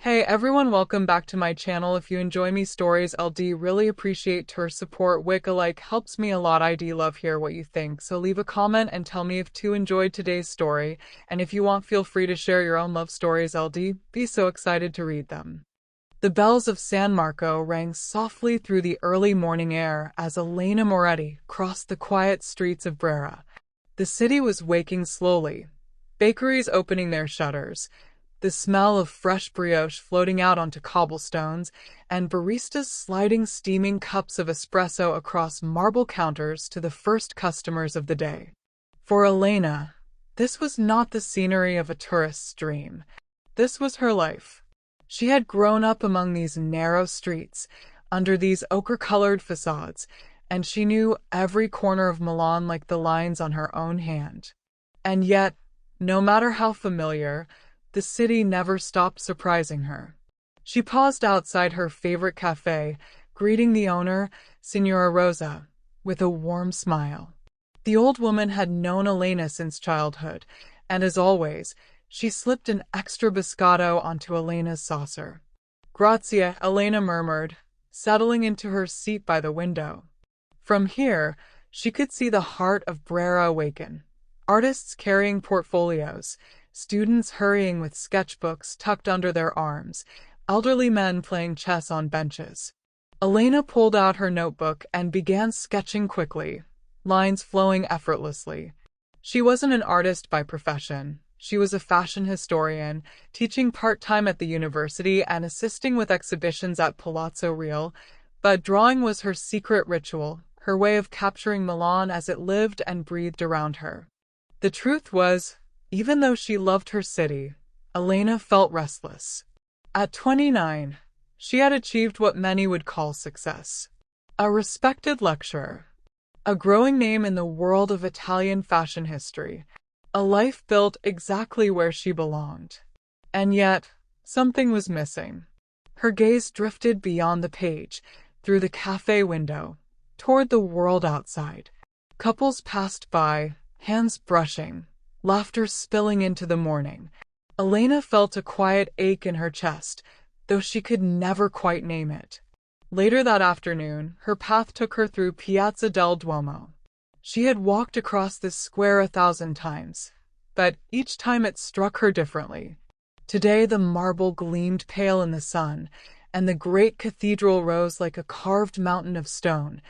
Hey everyone, welcome back to my channel. If you enjoy me stories, LD really appreciate your support. Wicca like helps me a lot. ID love hear what you think. So leave a comment and tell me if you enjoyed today's story. And if you want, feel free to share your own love stories. LD, be so excited to read them. The bells of San Marco rang softly through the early morning air as Elena Moretti crossed the quiet streets of Brera. The city was waking slowly, bakeries opening their shutters, the smell of fresh brioche floating out onto cobblestones, and baristas sliding steaming cups of espresso across marble counters to the first customers of the day. For Elena, this was not the scenery of a tourist's dream. This was her life. She had grown up among these narrow streets, under these ochre-colored facades, and she knew every corner of Milan like the lines on her own hand. And yet, no matter how familiar, the city never stopped surprising her. She paused outside her favorite café, greeting the owner, Signora Rosa, with a warm smile. The old woman had known Elena since childhood, and as always, she slipped an extra biscotto onto Elena's saucer. Grazie, Elena murmured, settling into her seat by the window. From here, she could see the heart of Brera awaken. Artists carrying portfolios, students hurrying with sketchbooks tucked under their arms, elderly men playing chess on benches. Elena pulled out her notebook and began sketching quickly, lines flowing effortlessly. She wasn't an artist by profession. She was a fashion historian, teaching part-time at the university and assisting with exhibitions at Palazzo Reale, but drawing was her secret ritual, her way of capturing Milan as it lived and breathed around her. The truth was, even though she loved her city, Elena felt restless. At 29, she had achieved what many would call success. A respected lecturer, a growing name in the world of Italian fashion history, a life built exactly where she belonged. And yet, something was missing. Her gaze drifted beyond the page, through the cafe window, toward the world outside. Couples passed by, hands brushing, laughter spilling into the morning. Elena felt a quiet ache in her chest, though she could never quite name it. Later that afternoon, her path took her through Piazza del Duomo. She had walked across this square 1,000 times, but each time it struck her differently. Today the marble gleamed pale in the sun, and the great cathedral rose like a carved mountain of stone,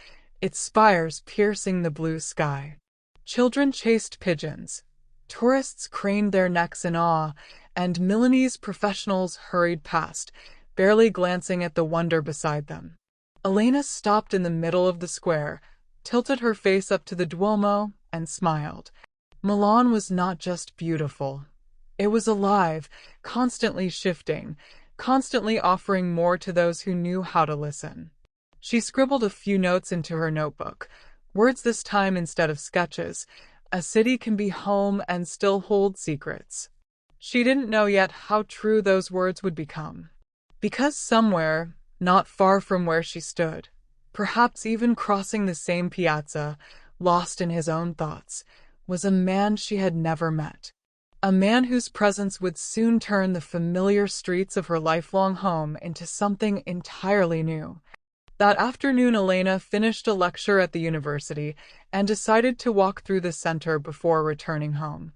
its spires piercing the blue sky. Children chased pigeons. Tourists craned their necks in awe, and Milanese professionals hurried past, barely glancing at the wonder beside them. Elena stopped in the middle of the square, tilted her face up to the Duomo, and smiled. Milan was not just beautiful. It was alive, constantly shifting, constantly offering more to those who knew how to listen. She scribbled a few notes into her notebook, words this time instead of sketches. A city can be home and still hold secrets. She didn't know yet how true those words would become. Because somewhere, not far from where she stood, perhaps even crossing the same piazza, lost in his own thoughts, was a man she had never met. A man whose presence would soon turn the familiar streets of her lifelong home into something entirely new. That afternoon, Elena finished a lecture at the university and decided to walk through the center before returning home.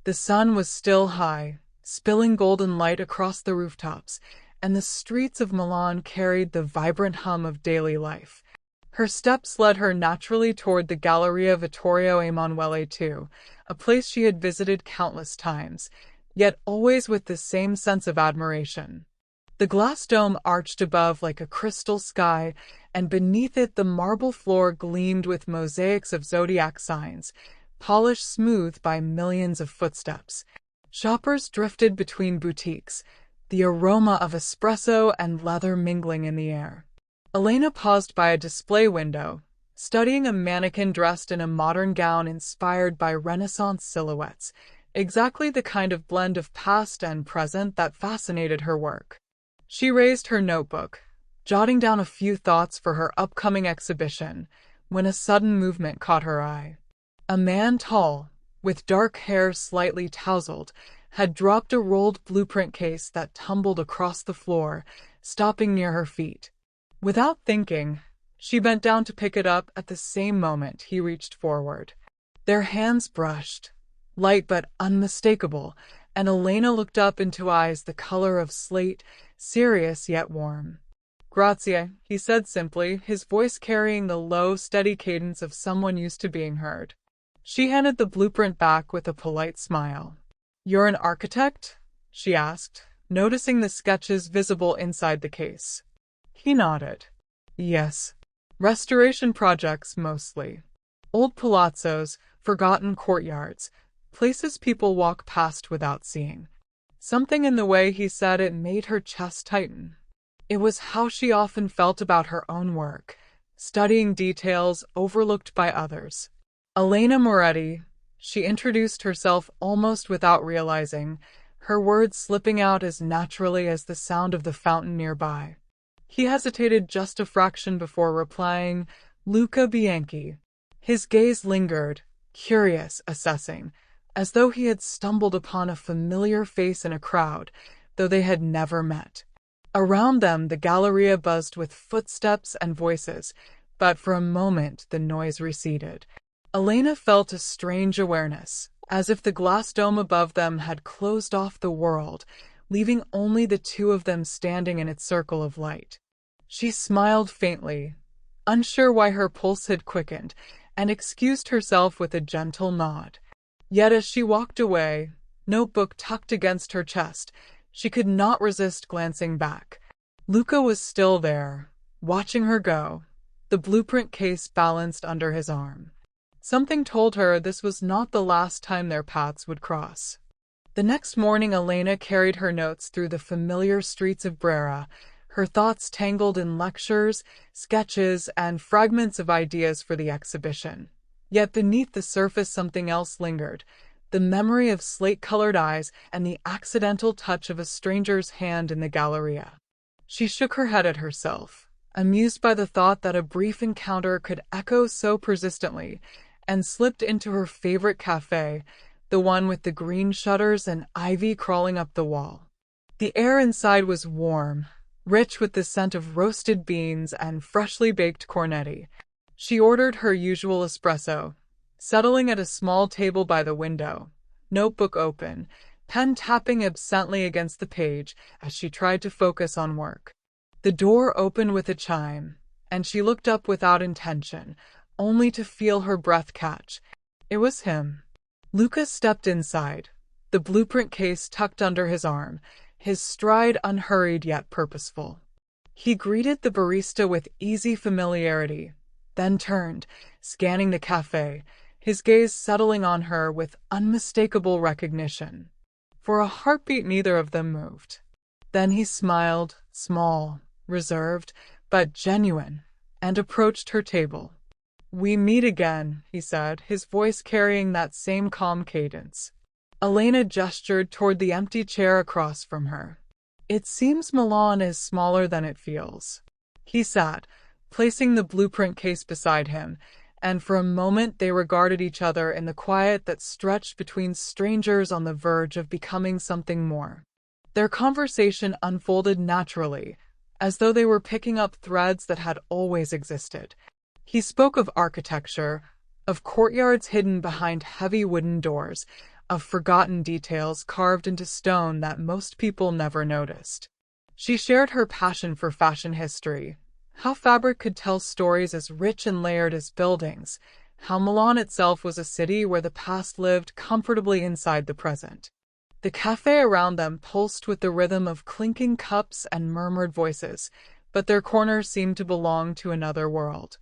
The sun was still high, spilling golden light across the rooftops, and the streets of Milan carried the vibrant hum of daily life. Her steps led her naturally toward the Galleria Vittorio Emanuele II, a place she had visited countless times, yet always with the same sense of admiration. The glass dome arched above like a crystal sky, and beneath it the marble floor gleamed with mosaics of zodiac signs, polished smooth by millions of footsteps. Shoppers drifted between boutiques, the aroma of espresso and leather mingling in the air. Elena paused by a display window, studying a mannequin dressed in a modern gown inspired by Renaissance silhouettes, exactly the kind of blend of past and present that fascinated her work. She raised her notebook, jotting down a few thoughts for her upcoming exhibition, when a sudden movement caught her eye. A man tall, with dark hair slightly tousled, had dropped a rolled blueprint case that tumbled across the floor, stopping near her feet. Without thinking, she bent down to pick it up at the same moment he reached forward. Their hands brushed, light but unmistakable, and Elena looked up into eyes the color of slate, serious yet warm. "Grazie," he said simply, his voice carrying the low, steady cadence of someone used to being heard. She handed the blueprint back with a polite smile. "You're an architect?" she asked, noticing the sketches visible inside the case. He nodded. "Yes. Restoration projects, mostly. Old palazzos, forgotten courtyards, places people walk past without seeing." Something in the way he said it made her chest tighten. It was how she often felt about her own work, studying details overlooked by others. "Elena Moretti," she introduced herself almost without realizing, her words slipping out as naturally as the sound of the fountain nearby. He hesitated just a fraction before replying, "Luca Bianchi." His gaze lingered, curious, assessing, as though he had stumbled upon a familiar face in a crowd, though they had never met. Around them, the Galleria buzzed with footsteps and voices, but for a moment the noise receded. Elena felt a strange awareness, as if the glass dome above them had closed off the world, leaving only the two of them standing in its circle of light. She smiled faintly, unsure why her pulse had quickened, and excused herself with a gentle nod. Yet as she walked away, notebook tucked against her chest, she could not resist glancing back. Luca was still there, watching her go, the blueprint case balanced under his arm. Something told her this was not the last time their paths would cross. The next morning, Elena carried her notes through the familiar streets of Brera, her thoughts tangled in lectures, sketches, and fragments of ideas for the exhibition. Yet beneath the surface something else lingered, the memory of slate-colored eyes and the accidental touch of a stranger's hand in the Galleria. She shook her head at herself, amused by the thought that a brief encounter could echo so persistently, and slipped into her favorite café, the one with the green shutters and ivy crawling up the wall. The air inside was warm, rich with the scent of roasted beans and freshly baked cornetti. She ordered her usual espresso, settling at a small table by the window, notebook open, pen tapping absently against the page as she tried to focus on work. The door opened with a chime, and she looked up without intention, only to feel her breath catch. It was him. Luca stepped inside, the blueprint case tucked under his arm, his stride unhurried yet purposeful. He greeted the barista with easy familiarity, then turned, scanning the cafe, his gaze settling on her with unmistakable recognition. For a heartbeat, neither of them moved. Then he smiled, small, reserved, but genuine, and approached her table. "We meet again," he said, his voice carrying that same calm cadence. Elena gestured toward the empty chair across from her. "It seems Milan is smaller than it feels." He sat, placing the blueprint case beside him, and for a moment they regarded each other in the quiet that stretched between strangers on the verge of becoming something more. Their conversation unfolded naturally, as though they were picking up threads that had always existed. He spoke of architecture, of courtyards hidden behind heavy wooden doors, of forgotten details carved into stone that most people never noticed. She shared her passion for fashion history, how fabric could tell stories as rich and layered as buildings, how Milan itself was a city where the past lived comfortably inside the present. The cafe around them pulsed with the rhythm of clinking cups and murmured voices, but their corner seemed to belong to another world.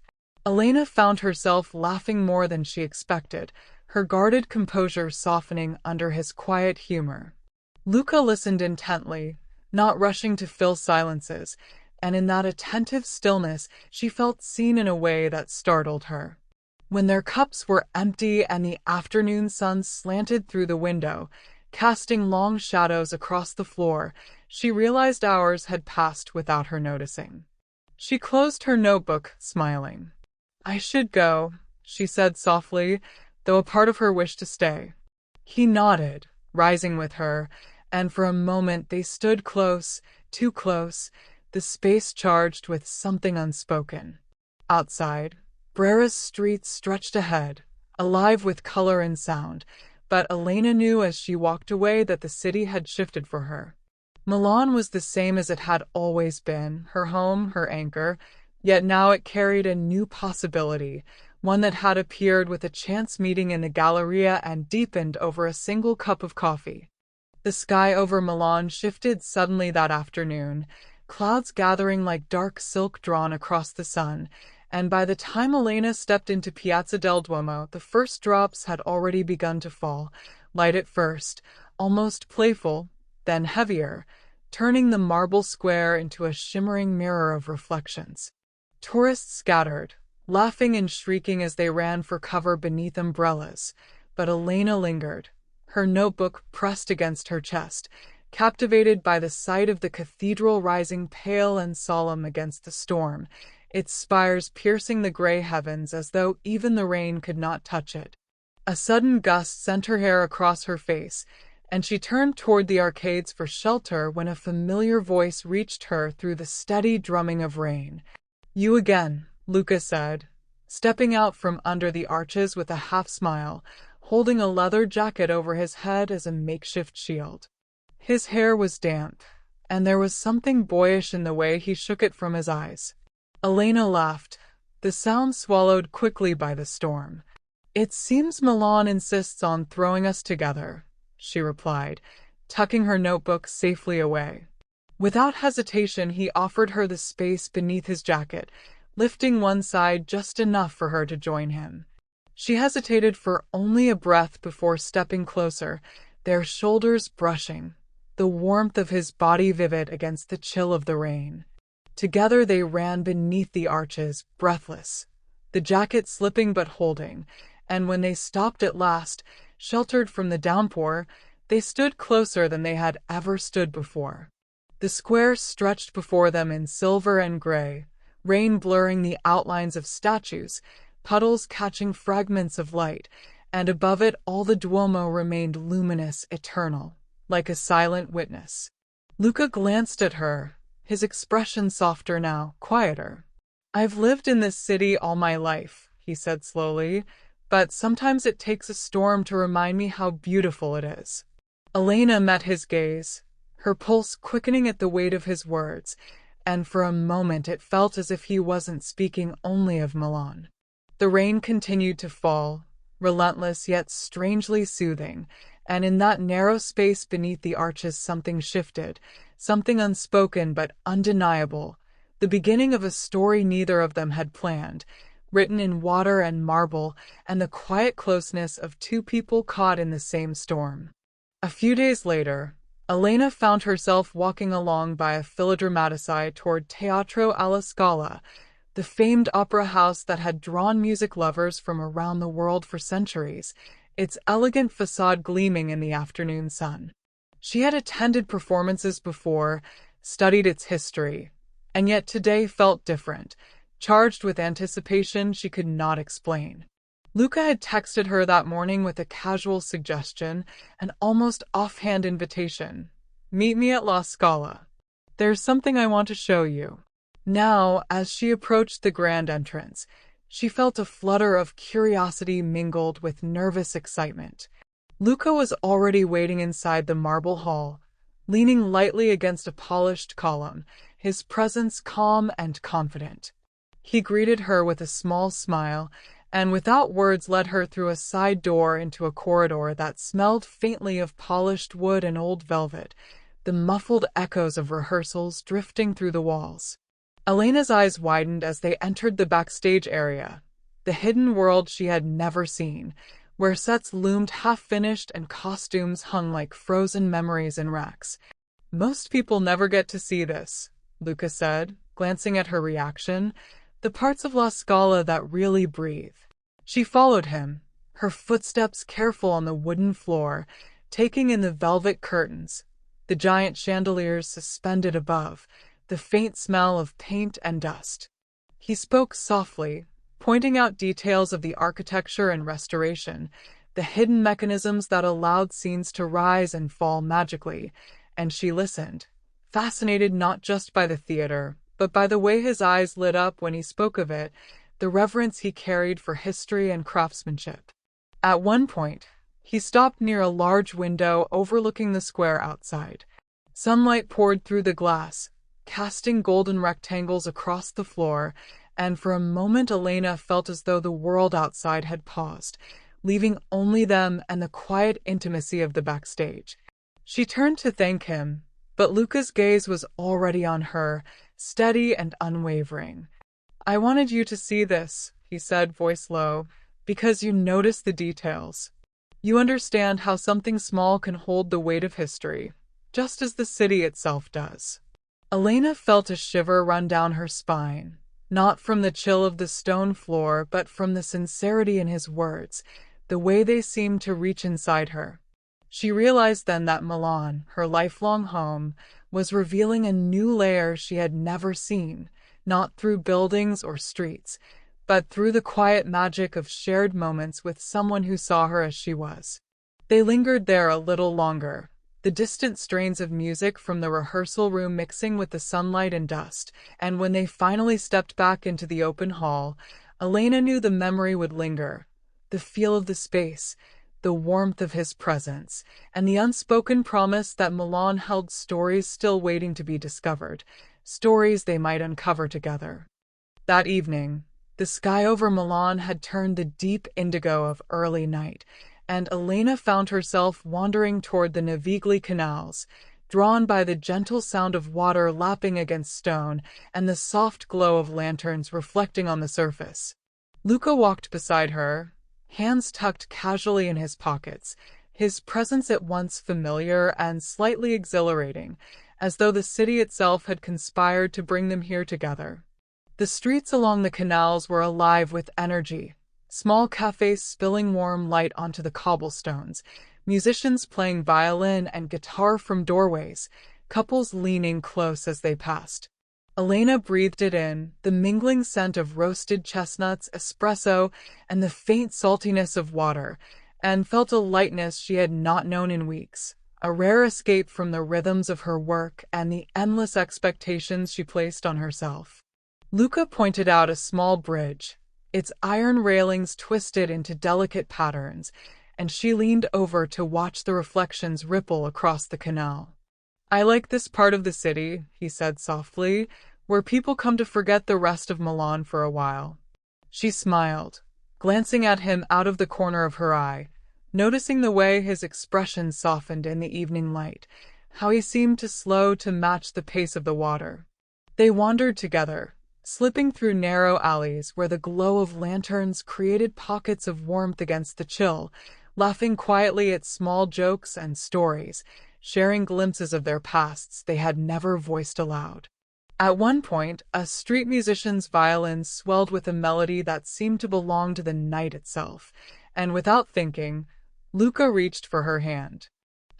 Elena found herself laughing more than she expected, her guarded composure softening under his quiet humor. Luca listened intently, not rushing to fill silences, and in that attentive stillness she felt seen in a way that startled her. When their cups were empty and the afternoon sun slanted through the window, casting long shadows across the floor, she realized hours had passed without her noticing. She closed her notebook, smiling. "I should go," she said softly, though a part of her wished to stay. He nodded, rising with her, and for a moment they stood close, too close, the space charged with something unspoken. Outside, Brera's streets stretched ahead, alive with color and sound, but Elena knew as she walked away that the city had shifted for her. Milan was the same as it had always been, her home, her anchor, yet now it carried a new possibility, one that had appeared with a chance meeting in the Galleria and deepened over a single cup of coffee. The sky over Milan shifted suddenly that afternoon, clouds gathering like dark silk drawn across the sun, and by the time Elena stepped into Piazza del Duomo, the first drops had already begun to fall, light at first, almost playful, then heavier, turning the marble square into a shimmering mirror of reflections. Tourists scattered, laughing and shrieking as they ran for cover beneath umbrellas, but Elena lingered, her notebook pressed against her chest, captivated by the sight of the cathedral rising pale and solemn against the storm, its spires piercing the gray heavens as though even the rain could not touch it. A sudden gust sent her hair across her face, and she turned toward the arcades for shelter when a familiar voice reached her through the steady drumming of rain. "You again," Luca said, stepping out from under the arches with a half-smile, holding a leather jacket over his head as a makeshift shield. His hair was damp, and there was something boyish in the way he shook it from his eyes. Elena laughed, the sound swallowed quickly by the storm. "It seems Milan insists on throwing us together," she replied, tucking her notebook safely away. Without hesitation, he offered her the space beneath his jacket, lifting one side just enough for her to join him. She hesitated for only a breath before stepping closer, their shoulders brushing, the warmth of his body vivid against the chill of the rain. Together they ran beneath the arches, breathless, the jacket slipping but holding, and when they stopped at last, sheltered from the downpour, they stood closer than they had ever stood before. The square stretched before them in silver and gray, rain blurring the outlines of statues, puddles catching fragments of light, and above it all the Duomo remained luminous, eternal, like a silent witness. Luca glanced at her, his expression softer now, quieter. "I've lived in this city all my life," he said slowly, "but sometimes it takes a storm to remind me how beautiful it is." Elena met his gaze, her pulse quickening at the weight of his words, and for a moment it felt as if he wasn't speaking only of Milan. The rain continued to fall, relentless yet strangely soothing, and in that narrow space beneath the arches something shifted, something unspoken but undeniable, the beginning of a story neither of them had planned, written in water and marble, and the quiet closeness of two people caught in the same storm. A few days later, Elena found herself walking along by a Villa Dramatici toward Teatro alla Scala, the famed opera house that had drawn music lovers from around the world for centuries, its elegant facade gleaming in the afternoon sun. She had attended performances before, studied its history, and yet today felt different, charged with anticipation she could not explain. Luca had texted her that morning with a casual suggestion, an almost offhand invitation. "Meet me at La Scala. There's something I want to show you." Now, as she approached the grand entrance, she felt a flutter of curiosity mingled with nervous excitement. Luca was already waiting inside the marble hall, leaning lightly against a polished column, his presence calm and confident. He greeted her with a small smile, and without words led her through a side door into a corridor that smelled faintly of polished wood and old velvet, the muffled echoes of rehearsals drifting through the walls. Elena's eyes widened as they entered the backstage area, the hidden world she had never seen, where sets loomed half-finished and costumes hung like frozen memories in racks. "Most people never get to see this," Luca said, glancing at her reaction, "the parts of La Scala that really breathe." She followed him, her footsteps careful on the wooden floor, taking in the velvet curtains, the giant chandeliers suspended above, the faint smell of paint and dust. He spoke softly, pointing out details of the architecture and restoration, the hidden mechanisms that allowed scenes to rise and fall magically, and she listened, fascinated not just by the theater, but by the way his eyes lit up when he spoke of it, the reverence he carried for history and craftsmanship. At one point, he stopped near a large window overlooking the square outside. Sunlight poured through the glass, casting golden rectangles across the floor, and for a moment Elena felt as though the world outside had paused, leaving only them and the quiet intimacy of the backstage. She turned to thank him, but Luca's gaze was already on her, steady and unwavering. "I wanted you to see this," he said, voice low, "because you notice the details. You understand how something small can hold the weight of history, just as the city itself does." Elena felt a shiver run down her spine, not from the chill of the stone floor, but from the sincerity in his words, the way they seemed to reach inside her. She realized then that Milan, her lifelong home, was revealing a new layer she had never seen, not through buildings or streets, but through the quiet magic of shared moments with someone who saw her as she was. They lingered there a little longer, the distant strains of music from the rehearsal room mixing with the sunlight and dust, and when they finally stepped back into the open hall, Elena knew the memory would linger, the feel of the space, the warmth of his presence, and the unspoken promise that Milan held stories still waiting to be discovered, stories they might uncover together. That evening, the sky over Milan had turned the deep indigo of early night, and Elena found herself wandering toward the Navigli canals, drawn by the gentle sound of water lapping against stone and the soft glow of lanterns reflecting on the surface. Luca walked beside her, hands tucked casually in his pockets, his presence at once familiar and slightly exhilarating, as though the city itself had conspired to bring them here together. The streets along the canals were alive with energy, small cafés spilling warm light onto the cobblestones, musicians playing violin and guitar from doorways, couples leaning close as they passed. Elena breathed it in, the mingling scent of roasted chestnuts, espresso, and the faint saltiness of water, and felt a lightness she had not known in weeks, a rare escape from the rhythms of her work and the endless expectations she placed on herself. Luca pointed out a small bridge, its iron railings twisted into delicate patterns, and she leaned over to watch the reflections ripple across the canal. "I like this part of the city," he said softly, "where people come to forget the rest of Milan for a while." She smiled, glancing at him out of the corner of her eye, noticing the way his expression softened in the evening light, how he seemed to slow to match the pace of the water. They wandered together, slipping through narrow alleys where the glow of lanterns created pockets of warmth against the chill, laughing quietly at small jokes and stories, sharing glimpses of their pasts they had never voiced aloud. At one point, a street musician's violin swelled with a melody that seemed to belong to the night itself, and without thinking, Luca reached for her hand.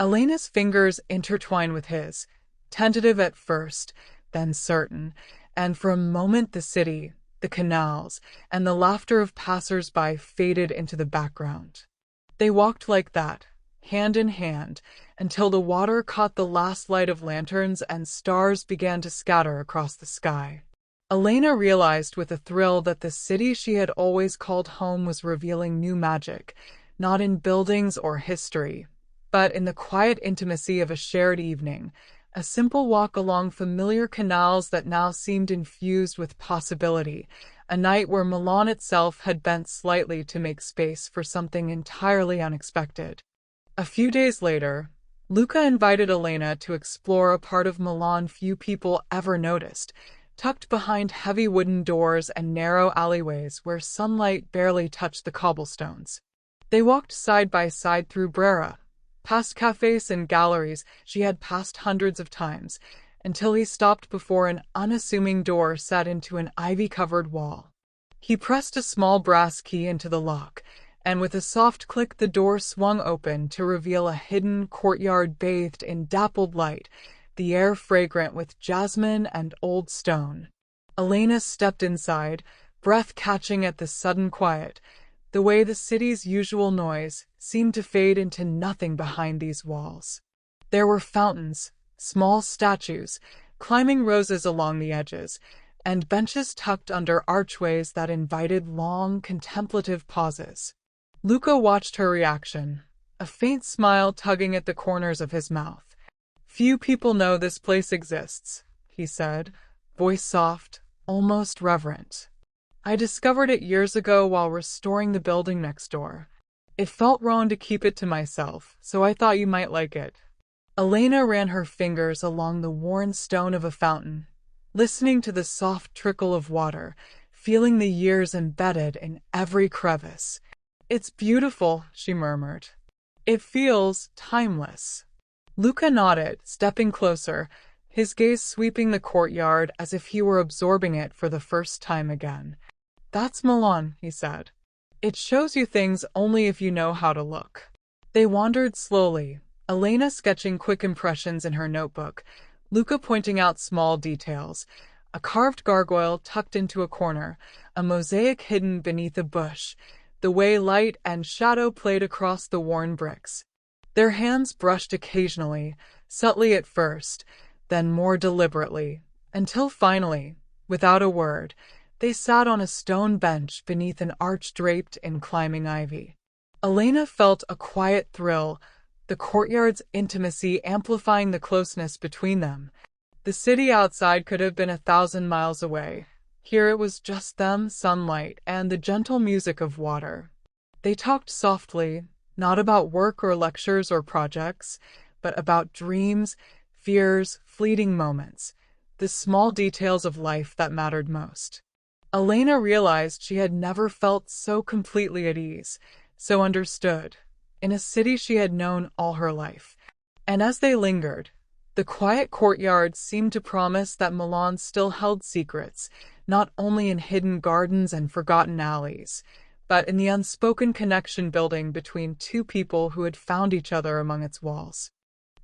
Elena's fingers intertwined with his, tentative at first, then certain, and for a moment the city, the canals, and the laughter of passers-by faded into the background. They walked like that, hand in hand, until the water caught the last light of lanterns and stars began to scatter across the sky. Elena realized with a thrill that the city she had always called home was revealing new magic, not in buildings or history, but in the quiet intimacy of a shared evening, a simple walk along familiar canals that now seemed infused with possibility, a night where Milan itself had bent slightly to make space for something entirely unexpected. A few days later, Luca invited Elena to explore a part of Milan few people ever noticed, tucked behind heavy wooden doors and narrow alleyways where sunlight barely touched the cobblestones. They walked side by side through Brera, past cafés and galleries she had passed hundreds of times, until he stopped before an unassuming door set into an ivy-covered wall. He pressed a small brass key into the lock, and with a soft click the door swung open to reveal a hidden courtyard bathed in dappled light, the air fragrant with jasmine and old stone. Elena stepped inside, breath catching at the sudden quiet, the way the city's usual noise seemed to fade into nothing behind these walls. There were fountains, small statues, climbing roses along the edges, and benches tucked under archways that invited long, contemplative pauses. Luca watched her reaction, a faint smile tugging at the corners of his mouth. "Few people know this place exists," he said, voice soft, almost reverent. "I discovered it years ago while restoring the building next door. It felt wrong to keep it to myself, so I thought you might like it." Elena ran her fingers along the worn stone of a fountain, listening to the soft trickle of water, feeling the years embedded in every crevice. "It's beautiful," she murmured. "It feels timeless." Luca nodded, stepping closer, his gaze sweeping the courtyard as if he were absorbing it for the first time again. "That's Milan," he said. "It shows you things only if you know how to look." They wandered slowly, Elena sketching quick impressions in her notebook, Luca pointing out small details: a carved gargoyle tucked into a corner, a mosaic hidden beneath a bush, the way light and shadow played across the worn bricks. Their hands brushed occasionally, subtly at first, then more deliberately, until finally, without a word, they sat on a stone bench beneath an arch draped in climbing ivy. Elena felt a quiet thrill, the courtyard's intimacy amplifying the closeness between them. The city outside could have been 1,000 miles away. Here it was just them, sunlight, and the gentle music of water. They talked softly, not about work or lectures or projects, but about dreams, fears, fleeting moments, the small details of life that mattered most. Elena realized she had never felt so completely at ease, so understood, in a city she had known all her life. And as they lingered, the quiet courtyard seemed to promise that Milan still held secrets, not only in hidden gardens and forgotten alleys, but in the unspoken connection building between two people who had found each other among its walls.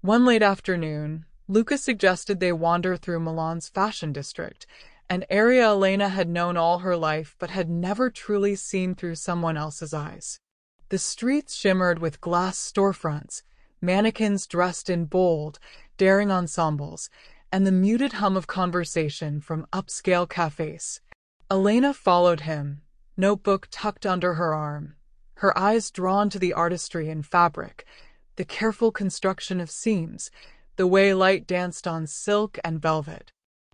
One late afternoon, Luca suggested they wander through Milan's fashion district, an area Elena had known all her life but had never truly seen through someone else's eyes. The streets shimmered with glass storefronts, mannequins dressed in bold, daring ensembles, and the muted hum of conversation from upscale cafés. Elena followed him, notebook tucked under her arm, her eyes drawn to the artistry in fabric, the careful construction of seams, the way light danced on silk and velvet.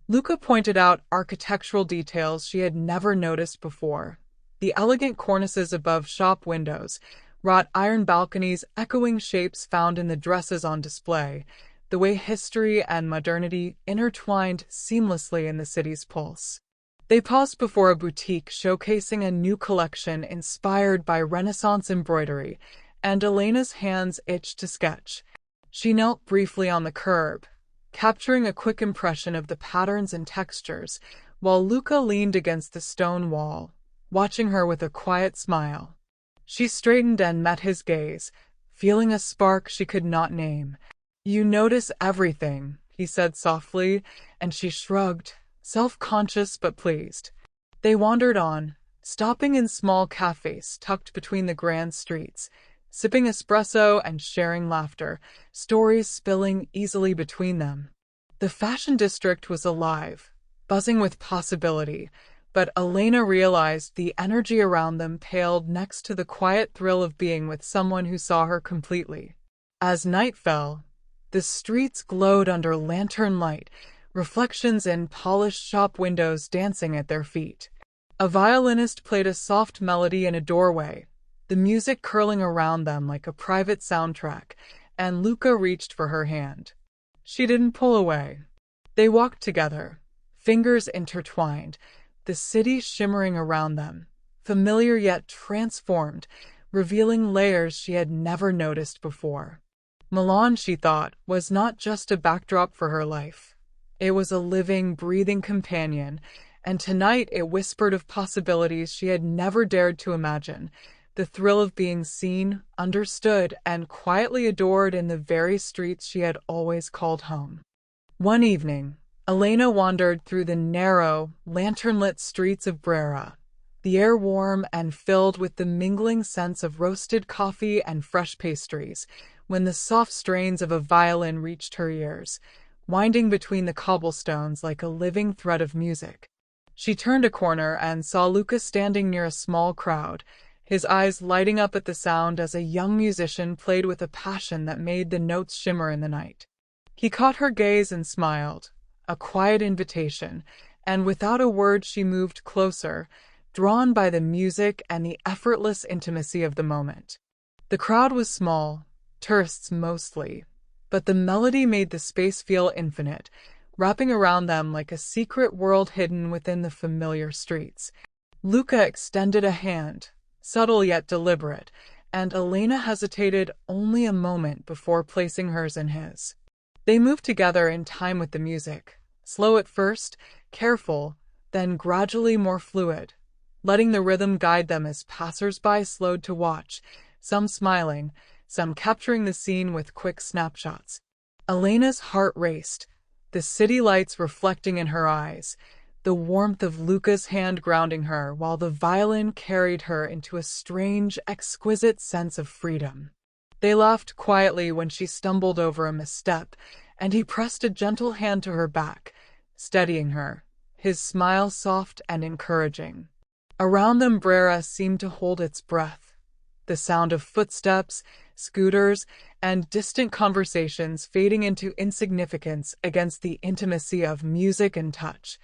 Luca pointed out architectural details she had never noticed before: the elegant cornices above shop windows, wrought iron balconies echoing shapes found in the dresses on display, the way history and modernity intertwined seamlessly in the city's pulse. They paused before a boutique showcasing a new collection inspired by Renaissance embroidery, and Elena's hands itched to sketch. She knelt briefly on the curb, capturing a quick impression of the patterns and textures, while Luca leaned against the stone wall, watching her with a quiet smile. She straightened and met his gaze, feeling a spark she could not name. "You notice everything," he said softly, and she shrugged, self-conscious but pleased. They wandered on, stopping in small cafés tucked between the grand streets, sipping espresso and sharing laughter, stories spilling easily between them. The fashion district was alive, buzzing with possibility, but Elena realized the energy around them paled next to the quiet thrill of being with someone who saw her completely. As night fell, the streets glowed under lantern light, reflections in polished shop windows dancing at their feet. A violinist played a soft melody in a doorway, the music curling around them like a private soundtrack, and Luca reached for her hand. She didn't pull away. They walked together, fingers intertwined, the city shimmering around them, familiar yet transformed, revealing layers she had never noticed before. Milan, she thought, was not just a backdrop for her life. It was a living, breathing companion, and tonight it whispered of possibilities she had never dared to imagine, the thrill of being seen, understood, and quietly adored in the very streets she had always called home. One evening, Elena wandered through the narrow, lantern-lit streets of Brera, the air warm and filled with the mingling scents of roasted coffee and fresh pastries, when the soft strains of a violin reached her ears, winding between the cobblestones like a living thread of music. She turned a corner and saw Luca standing near a small crowd, his eyes lighting up at the sound as a young musician played with a passion that made the notes shimmer in the night. He caught her gaze and smiled, a quiet invitation, and without a word she moved closer, drawn by the music and the effortless intimacy of the moment. The crowd was small, tourists mostly, but the melody made the space feel infinite, wrapping around them like a secret world hidden within the familiar streets. Luca extended a hand, subtle yet deliberate, and Elena hesitated only a moment before placing hers in his. They moved together in time with the music, slow at first, careful, then gradually more fluid, letting the rhythm guide them as passers-by slowed to watch, some smiling, some capturing the scene with quick snapshots. Elena's heart raced, the city lights reflecting in her eyes, the warmth of Luca's hand grounding her while the violin carried her into a strange, exquisite sense of freedom. They laughed quietly when she stumbled over a misstep, and he pressed a gentle hand to her back, steadying her, his smile soft and encouraging. Around them Brera seemed to hold its breath, the sound of footsteps, scooters, and distant conversations fading into insignificance against the intimacy of music and touch.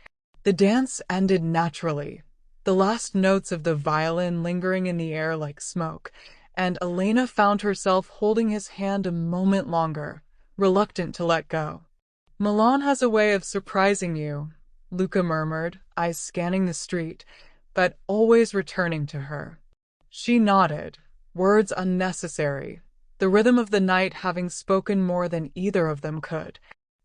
The dance ended naturally, the last notes of the violin lingering in the air like smoke, and Elena found herself holding his hand a moment longer, reluctant to let go. "Milan has a way of surprising you," Luca murmured, eyes scanning the street, but always returning to her. She nodded, words unnecessary, the rhythm of the night having spoken more than either of them could.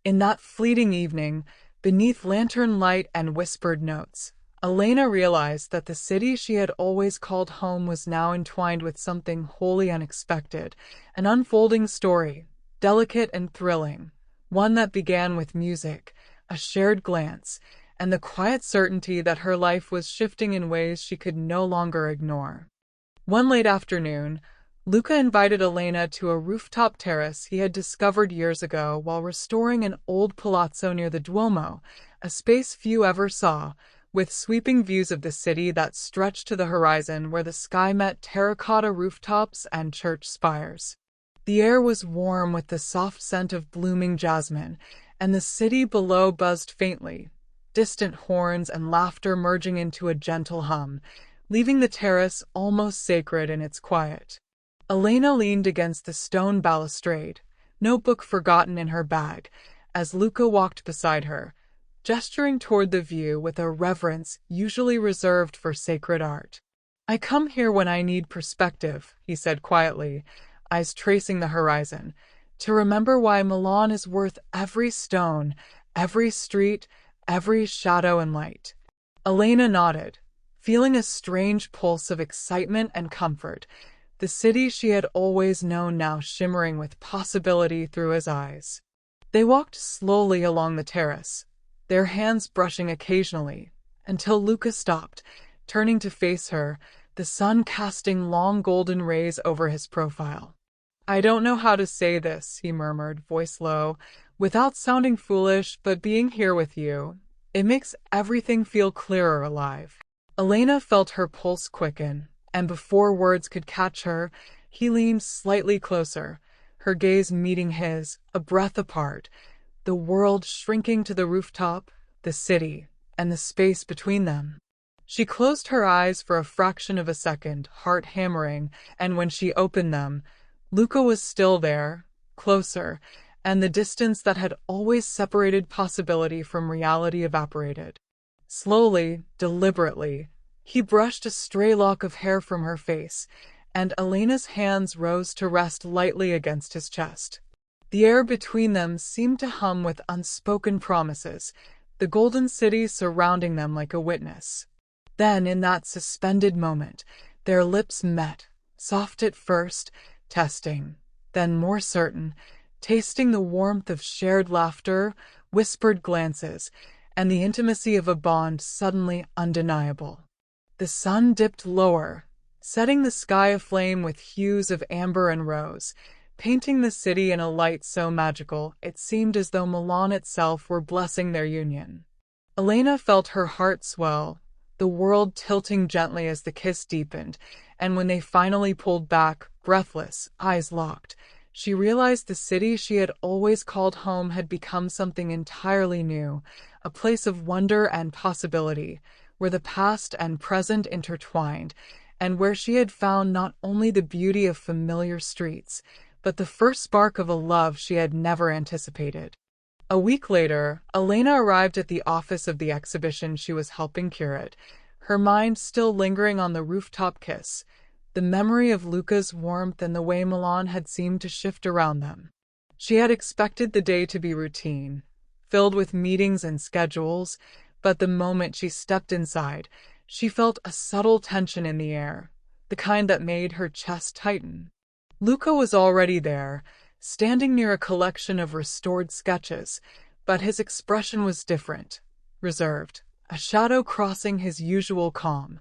In that fleeting evening, beneath lantern light and whispered notes, Elena realized that the city she had always called home was now entwined with something wholly unexpected, an unfolding story, delicate and thrilling, one that began with music, a shared glance, and the quiet certainty that her life was shifting in ways she could no longer ignore. One late afternoon, Luca invited Elena to a rooftop terrace he had discovered years ago while restoring an old palazzo near the Duomo, a space few ever saw, with sweeping views of the city that stretched to the horizon where the sky met terracotta rooftops and church spires. The air was warm with the soft scent of blooming jasmine, and the city below buzzed faintly, distant horns and laughter merging into a gentle hum, leaving the terrace almost sacred in its quiet. Elena leaned against the stone balustrade, notebook forgotten in her bag, as Luca walked beside her, gesturing toward the view with a reverence usually reserved for sacred art. "I come here when I need perspective," he said quietly, eyes tracing the horizon, "to remember why Milan is worth every stone, every street, every shadow and light." Elena nodded, feeling a strange pulse of excitement and comfort, the city she had always known now shimmering with possibility through his eyes. They walked slowly along the terrace, their hands brushing occasionally, until Luca stopped, turning to face her, the sun casting long golden rays over his profile. "I don't know how to say this," he murmured, voice low, "without sounding foolish, but being here with you, it makes everything feel clearer alive." Elena felt her pulse quicken, and before words could catch her, he leaned slightly closer, her gaze meeting his, a breath apart, the world shrinking to the rooftop, the city, and the space between them. She closed her eyes for a fraction of a second, heart hammering, and when she opened them, Luca was still there, closer, and the distance that had always separated possibility from reality evaporated. Slowly, deliberately, he brushed a stray lock of hair from her face, and Elena's hands rose to rest lightly against his chest. The air between them seemed to hum with unspoken promises, the golden city surrounding them like a witness. Then, in that suspended moment, their lips met, soft at first, testing, then more certain, tasting the warmth of shared laughter, whispered glances, and the intimacy of a bond suddenly undeniable. The sun dipped lower, setting the sky aflame with hues of amber and rose, painting the city in a light so magical it seemed as though Milan itself were blessing their union. Elena felt her heart swell, the world tilting gently as the kiss deepened, and when they finally pulled back, breathless, eyes locked, she realized the city she had always called home had become something entirely new, a place of wonder and possibility, where the past and present intertwined, and where she had found not only the beauty of familiar streets, but the first spark of a love she had never anticipated. A week later, Elena arrived at the office of the exhibition she was helping curate, her mind still lingering on the rooftop kiss, the memory of Luca's warmth and the way Milan had seemed to shift around them. She had expected the day to be routine, filled with meetings and schedules, but the moment she stepped inside, she felt a subtle tension in the air, the kind that made her chest tighten. Luca was already there, standing near a collection of restored sketches, but his expression was different, reserved, a shadow crossing his usual calm.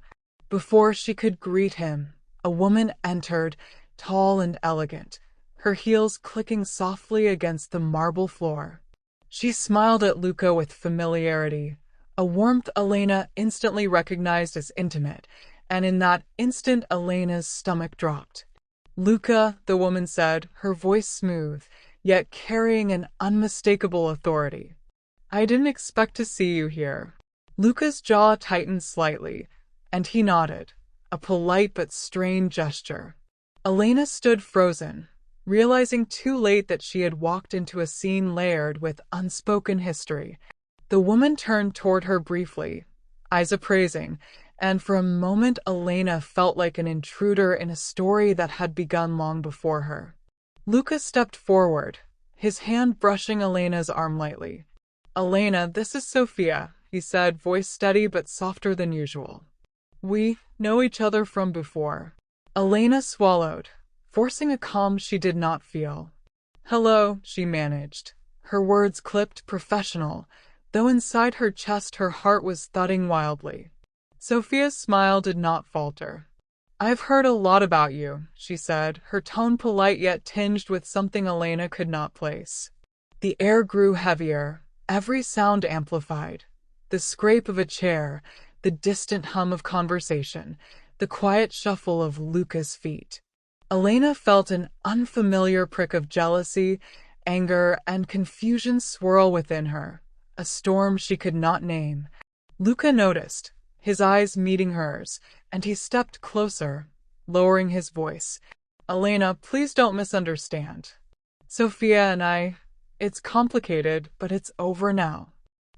Before she could greet him, a woman entered, tall and elegant, her heels clicking softly against the marble floor. She smiled at Luca with familiarity, a warmth Elena instantly recognized as intimate, and in that instant Elena's stomach dropped. "Luca," the woman said, her voice smooth, yet carrying an unmistakable authority. "I didn't expect to see you here." Luca's jaw tightened slightly, and he nodded, a polite but strained gesture. Elena stood frozen, realizing too late that she had walked into a scene layered with unspoken history. The woman turned toward her briefly, eyes appraising, and for a moment Elena felt like an intruder in a story that had begun long before her. Luca stepped forward, his hand brushing Elena's arm lightly. "Elena, this is Sophia," he said, voice steady but softer than usual. "We know each other from before." Elena swallowed, forcing a calm she did not feel. "Hello," she managed, her words clipped, professional, though inside her chest her heart was thudding wildly. Sophia's smile did not falter. "I've heard a lot about you," she said, her tone polite yet tinged with something Elena could not place. The air grew heavier, every sound amplified. The scrape of a chair, the distant hum of conversation, the quiet shuffle of Luca's feet. Elena felt an unfamiliar prick of jealousy, anger, and confusion swirl within her, a storm she could not name. Luca noticed, his eyes meeting hers, and he stepped closer, lowering his voice. "Elena, please don't misunderstand. Sophia and it's complicated, but it's over now."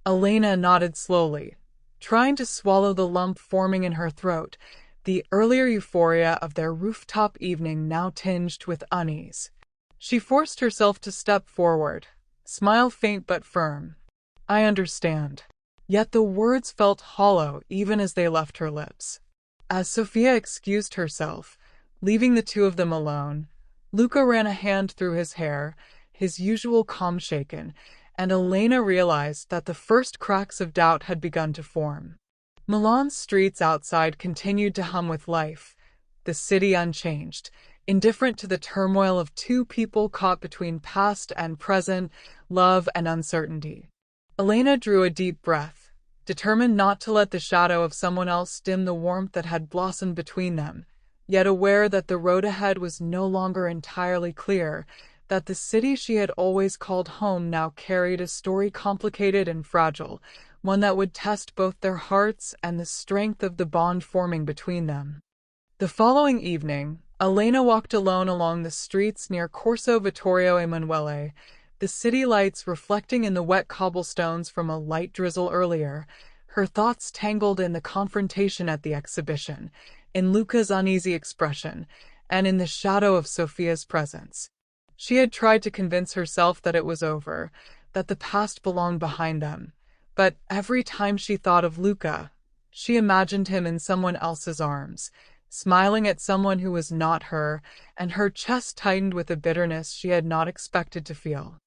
Elena nodded slowly, trying to swallow the lump forming in her throat, the earlier euphoria of their rooftop evening now tinged with unease. She forced herself to step forward, smile faint but firm. "I understand." Yet the words felt hollow even as they left her lips. As Sophia excused herself, leaving the two of them alone, Luca ran a hand through his hair, his usual calm shaken, and Elena realized that the first cracks of doubt had begun to form. Milan's streets outside continued to hum with life, the city unchanged, indifferent to the turmoil of two people caught between past and present, love and uncertainty. Elena drew a deep breath, determined not to let the shadow of someone else dim the warmth that had blossomed between them, yet aware that the road ahead was no longer entirely clear, that the city she had always called home now carried a story complicated and fragile, one that would test both their hearts and the strength of the bond forming between them. The following evening, Elena walked alone along the streets near Corso Vittorio Emanuele, the city lights reflecting in the wet cobblestones from a light drizzle earlier, her thoughts tangled in the confrontation at the exhibition, in Luca's uneasy expression, and in the shadow of Sophia's presence. She had tried to convince herself that it was over, that the past belonged behind them, but every time she thought of Luca, she imagined him in someone else's arms, smiling at someone who was not her, and her chest tightened with a bitterness she had not expected to feel.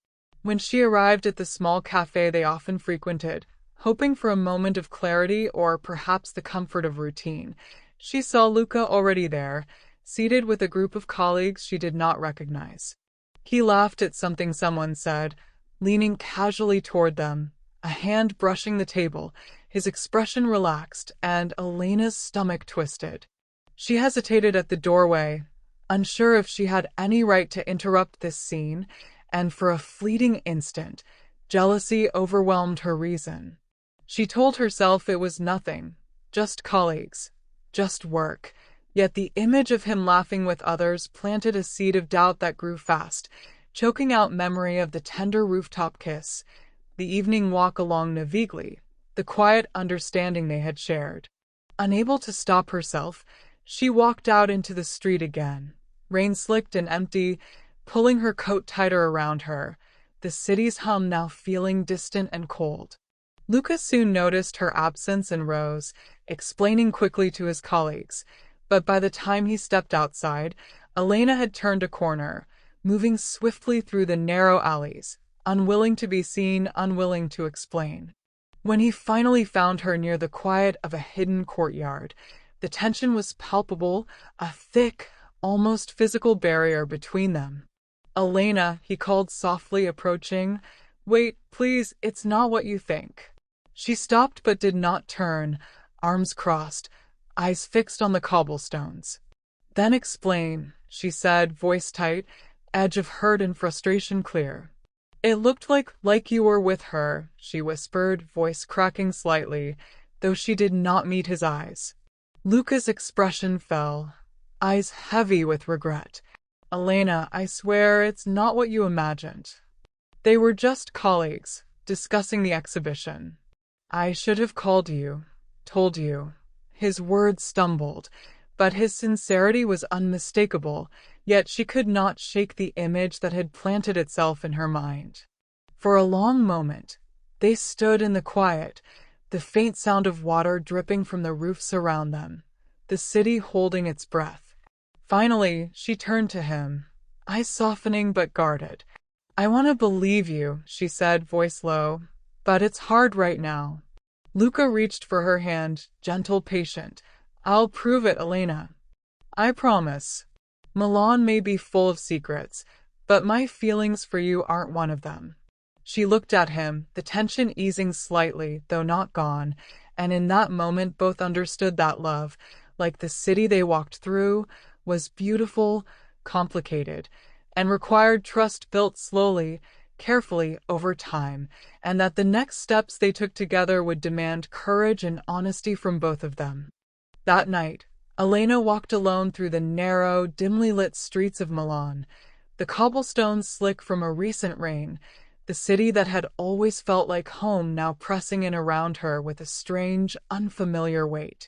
When she arrived at the small cafe they often frequented, hoping for a moment of clarity or perhaps the comfort of routine. She saw Luca already there, seated with a group of colleagues she did not recognize. He laughed at something someone said, leaning casually toward them, a hand brushing the table. His expression relaxed, and Elena's stomach twisted. She hesitated at the doorway, unsure if she had any right to interrupt this scene, and for a fleeting instant, jealousy overwhelmed her reason. She told herself it was nothing, just colleagues, just work. Yet the image of him laughing with others planted a seed of doubt that grew fast, choking out memory of the tender rooftop kiss, the evening walk along Navigli, the quiet understanding they had shared. Unable to stop herself, she walked out into the street again, rain-slicked and empty, pulling her coat tighter around her, the city's hum now feeling distant and cold. Luca soon noticed her absence and rose, explaining quickly to his colleagues. But by the time he stepped outside, Elena had turned a corner, moving swiftly through the narrow alleys, unwilling to be seen, unwilling to explain. When he finally found her near the quiet of a hidden courtyard, the tension was palpable, a thick, almost physical barrier between them. "Elena," he called softly, approaching. "Wait, please, it's not what you think." She stopped but did not turn, arms crossed, eyes fixed on the cobblestones. "Then explain," she said, voice tight, edge of hurt and frustration clear. "It looked like you were with her," she whispered, voice cracking slightly, though she did not meet his eyes. Luca's expression fell, eyes heavy with regret. "Elena, I swear it's not what you imagined. They were just colleagues, discussing the exhibition. I should have called you, told you." His words stumbled, but his sincerity was unmistakable, yet she could not shake the image that had planted itself in her mind. For a long moment, they stood in the quiet, the faint sound of water dripping from the roofs around them, the city holding its breath. Finally, she turned to him, eyes softening but guarded. "I want to believe you," she said, voice low, "but it's hard right now." Luca reached for her hand, gentle, patient. "I'll prove it, Elena. I promise. Milan may be full of secrets, but my feelings for you aren't one of them." She looked at him, the tension easing slightly, though not gone, and in that moment both understood that love, like the city they walked through, was beautiful, complicated, and required trust built slowly, carefully over time, and that the next steps they took together would demand courage and honesty from both of them. That night, Elena walked alone through the narrow, dimly lit streets of Milan, the cobblestones slick from a recent rain, the city that had always felt like home now pressing in around her with a strange, unfamiliar weight.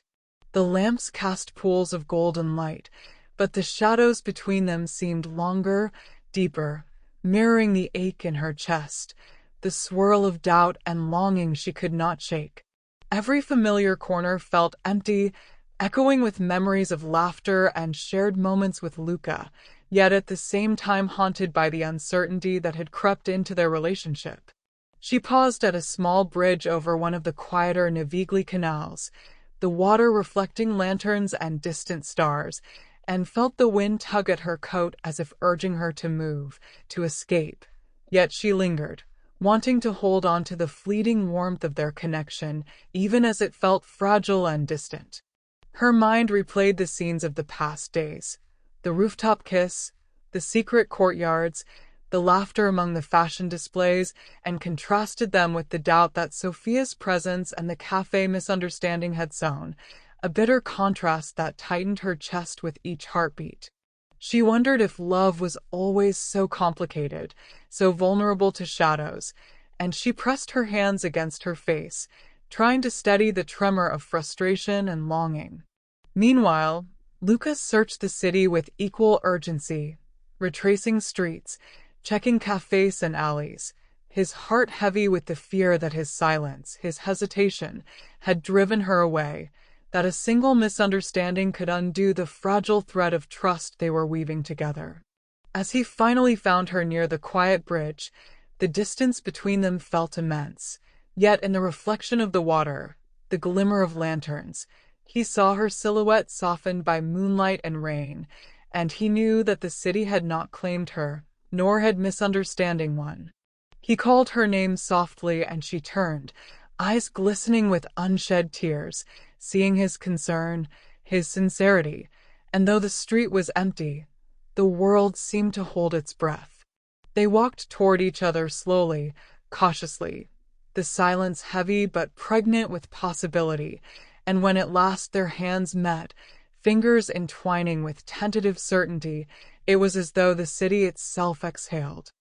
The lamps cast pools of golden light, but the shadows between them seemed longer, deeper, mirroring the ache in her chest, the swirl of doubt and longing she could not shake. Every familiar corner felt empty, echoing with memories of laughter and shared moments with Luca, yet at the same time haunted by the uncertainty that had crept into their relationship. She paused at a small bridge over one of the quieter Navigli canals, the water reflecting lanterns and distant stars, and felt the wind tug at her coat as if urging her to move, to escape. Yet she lingered, wanting to hold on to the fleeting warmth of their connection, even as it felt fragile and distant. Her mind replayed the scenes of the past days, the rooftop kiss, the secret courtyards, the laughter among the fashion displays, and contrasted them with the doubt that Sophia's presence and the cafe misunderstanding had sown, a bitter contrast that tightened her chest with each heartbeat. She wondered if love was always so complicated, so vulnerable to shadows, and she pressed her hands against her face, trying to steady the tremor of frustration and longing. Meanwhile, Luca searched the city with equal urgency, retracing streets, checking cafés and alleys, his heart heavy with the fear that his silence, his hesitation, had driven her away, that a single misunderstanding could undo the fragile thread of trust they were weaving together. As he finally found her near the quiet bridge, the distance between them felt immense, Yet in the reflection of the water, the glimmer of lanterns, he saw her silhouette softened by moonlight and rain, and he knew that the city had not claimed her, nor had misunderstanding won. He called her name softly, and she turned, eyes glistening with unshed tears, seeing his concern, his sincerity, and though the street was empty, the world seemed to hold its breath. They walked toward each other slowly, cautiously, the silence heavy but pregnant with possibility, and when at last their hands met, fingers entwining with tentative certainty, it was as though the city itself exhaled.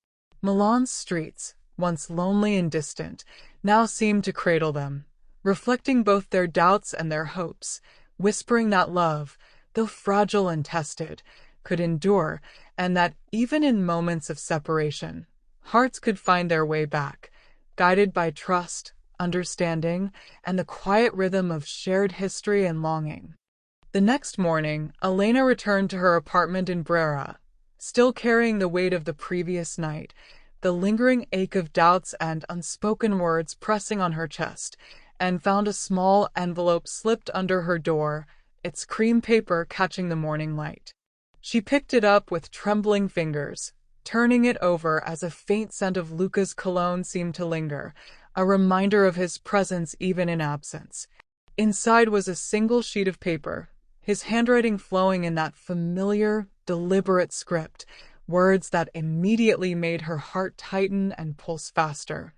Milan's streets, once lonely and distant, now seemed to cradle them, reflecting both their doubts and their hopes, whispering that love, though fragile and tested, could endure, and that even in moments of separation, hearts could find their way back, guided by trust, understanding, and the quiet rhythm of shared history and longing. The next morning, Elena returned to her apartment in Brera, still carrying the weight of the previous night, the lingering ache of doubts and unspoken words pressing on her chest, and found a small envelope slipped under her door, its cream paper catching the morning light. She picked it up with trembling fingers, turning it over as a faint scent of Luca's cologne seemed to linger, a reminder of his presence even in absence. Inside was a single sheet of paper, his handwriting flowing in that familiar, deliberate script, words that immediately made her heart tighten and pulse faster.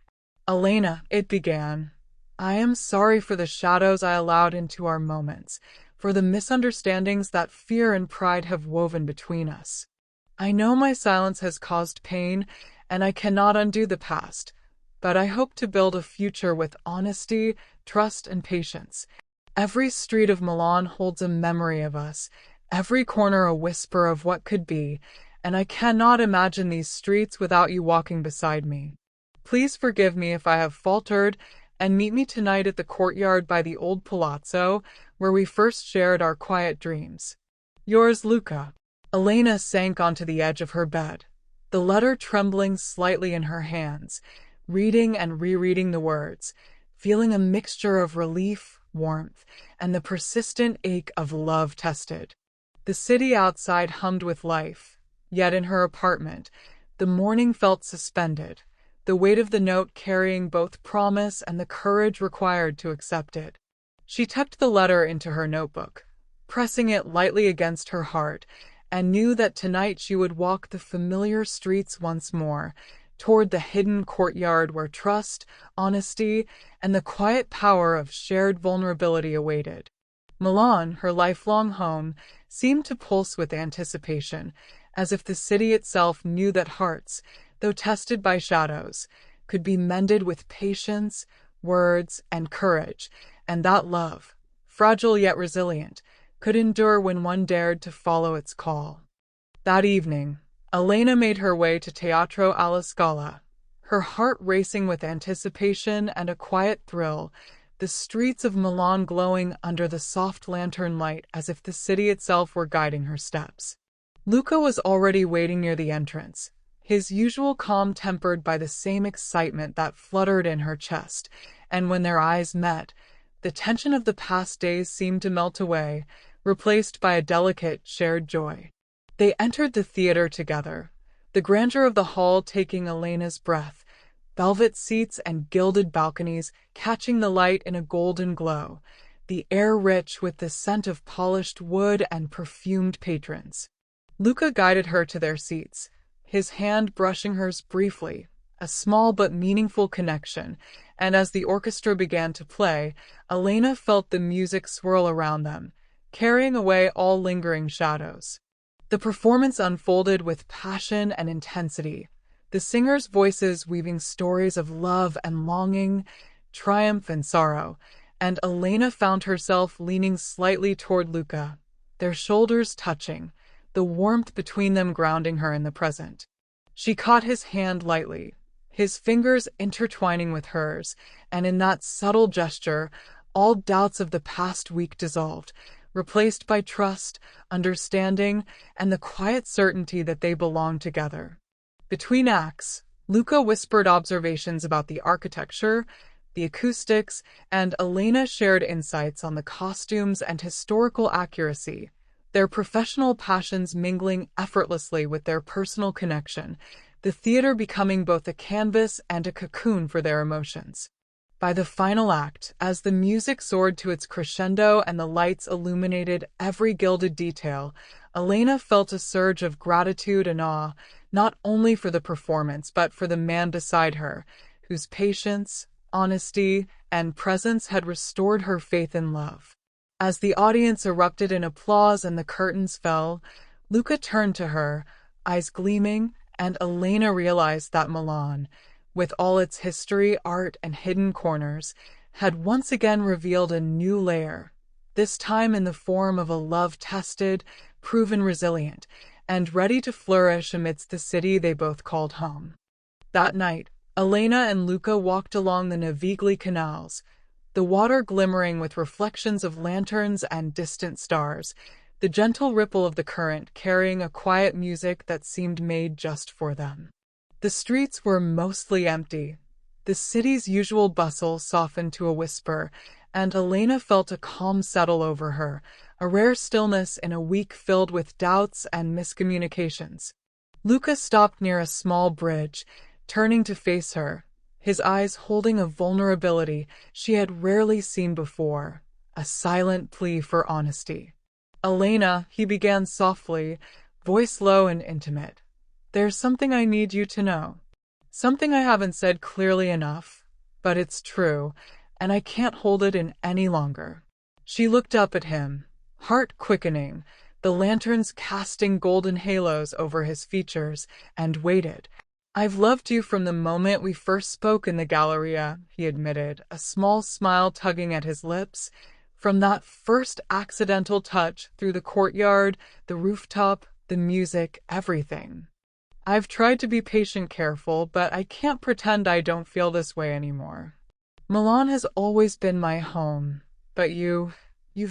"Elena," it began, "I am sorry for the shadows I allowed into our moments, for the misunderstandings that fear and pride have woven between us. I know my silence has caused pain, and I cannot undo the past, but I hope to build a future with honesty, trust, and patience. Every street of Milan holds a memory of us, every corner a whisper of what could be, and I cannot imagine these streets without you walking beside me. Please forgive me if I have faltered, and meet me tonight at the courtyard by the old palazzo, where we first shared our quiet dreams. Yours, Luca." Elena sank onto the edge of her bed, the letter trembling slightly in her hands, reading and rereading the words, feeling a mixture of relief, warmth, and the persistent ache of love tested. The city outside hummed with life, yet in her apartment, the morning felt suspended, the weight of the note carrying both promise and the courage required to accept it. She tucked the letter into her notebook, pressing it lightly against her heart, and knew that tonight she would walk the familiar streets once more, toward the hidden courtyard where trust, honesty, and the quiet power of shared vulnerability awaited. Milan, her lifelong home, seemed to pulse with anticipation, as if the city itself knew that hearts, though tested by shadows, could be mended with patience, words, and courage, and that love, fragile yet resilient, could endure when one dared to follow its call. That evening, Elena made her way to Teatro alla Scala, her heart racing with anticipation and a quiet thrill, the streets of Milan glowing under the soft lantern light as if the city itself were guiding her steps. Luca was already waiting near the entrance, his usual calm tempered by the same excitement that fluttered in her chest, and when their eyes met, the tension of the past days seemed to melt away, replaced by a delicate, shared joy. They entered the theater together, the grandeur of the hall taking Elena's breath, velvet seats and gilded balconies catching the light in a golden glow, the air rich with the scent of polished wood and perfumed patrons. Luca guided her to their seats, his hand brushing hers briefly, a small but meaningful connection, and as the orchestra began to play, Elena felt the music swirl around them, carrying away all lingering shadows. The performance unfolded with passion and intensity, the singers' voices weaving stories of love and longing, triumph and sorrow, and Elena found herself leaning slightly toward Luca, their shoulders touching, the warmth between them grounding her in the present. She caught his hand lightly, his fingers intertwining with hers, and in that subtle gesture, all doubts of the past week dissolved, replaced by trust, understanding, and the quiet certainty that they belonged together. Between acts, Luca whispered observations about the architecture, the acoustics, and Elena shared insights on the costumes and historical accuracy, their professional passions mingling effortlessly with their personal connection, the theater becoming both a canvas and a cocoon for their emotions. By the final act, as the music soared to its crescendo and the lights illuminated every gilded detail, Elena felt a surge of gratitude and awe, not only for the performance but for the man beside her, whose patience, honesty, and presence had restored her faith in love. As the audience erupted in applause and the curtains fell, Luca turned to her, eyes gleaming, and Elena realized that Milan, with all its history, art, and hidden corners, had once again revealed a new layer, this time in the form of a love tested, proven resilient, and ready to flourish amidst the city they both called home. That night, Elena and Luca walked along the Navigli canals, the water glimmering with reflections of lanterns and distant stars, the gentle ripple of the current carrying a quiet music that seemed made just for them. The streets were mostly empty. The city's usual bustle softened to a whisper, and Elena felt a calm settle over her, a rare stillness in a week filled with doubts and miscommunications. Luca stopped near a small bridge, turning to face her, his eyes holding a vulnerability she had rarely seen before, a silent plea for honesty. "Elena," he began softly, voice low and intimate, "there's something I need you to know. Something I haven't said clearly enough, but it's true, and I can't hold it in any longer." She looked up at him, heart quickening, the lanterns casting golden halos over his features, and waited. "I've loved you from the moment we first spoke in the Galleria," he admitted, a small smile tugging at his lips. "From that first accidental touch through the courtyard, the rooftop, the music, everything. I've tried to be patient, careful, but I can't pretend I don't feel this way anymore. Milan has always been my home, but you've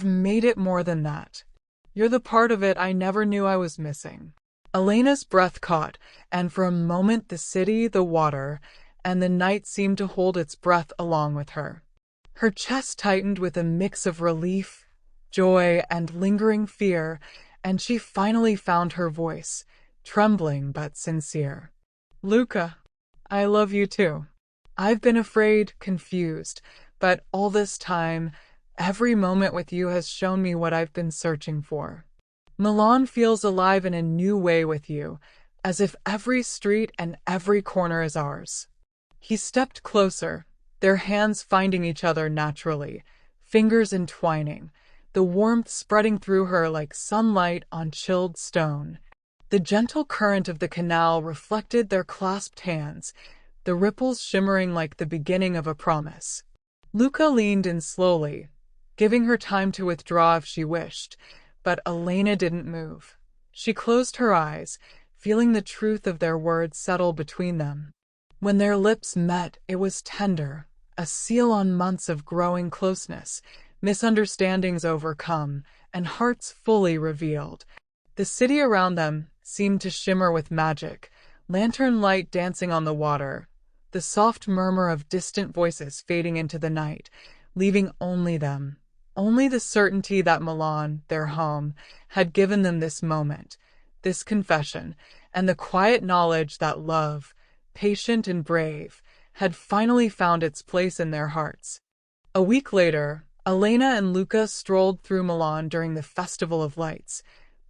made it more than that. You're the part of it I never knew I was missing." Elena's breath caught, and for a moment the city, the water, and the night seemed to hold its breath along with her. Her chest tightened with a mix of relief, joy, and lingering fear, and she finally found her voice, trembling but sincere. "Luca, I love you too. I've been afraid, confused, but all this time, every moment with you has shown me what I've been searching for. Milan feels alive in a new way with you, as if every street and every corner is ours." He stepped closer, their hands finding each other naturally, fingers entwining, the warmth spreading through her like sunlight on chilled stone. The gentle current of the canal reflected their clasped hands, the ripples shimmering like the beginning of a promise. Luca leaned in slowly, giving her time to withdraw if she wished, but Elena didn't move. She closed her eyes, feeling the truth of their words settle between them. When their lips met, it was tender, a seal on months of growing closeness, misunderstandings overcome, and hearts fully revealed. The city around them seemed to shimmer with magic, lantern light dancing on the water, the soft murmur of distant voices fading into the night, leaving only them, only the certainty that Milan, their home, had given them this moment, this confession, and the quiet knowledge that love, patient and brave, had finally found its place in their hearts. A week later, Elena and Luca strolled through Milan during the Festival of Lights.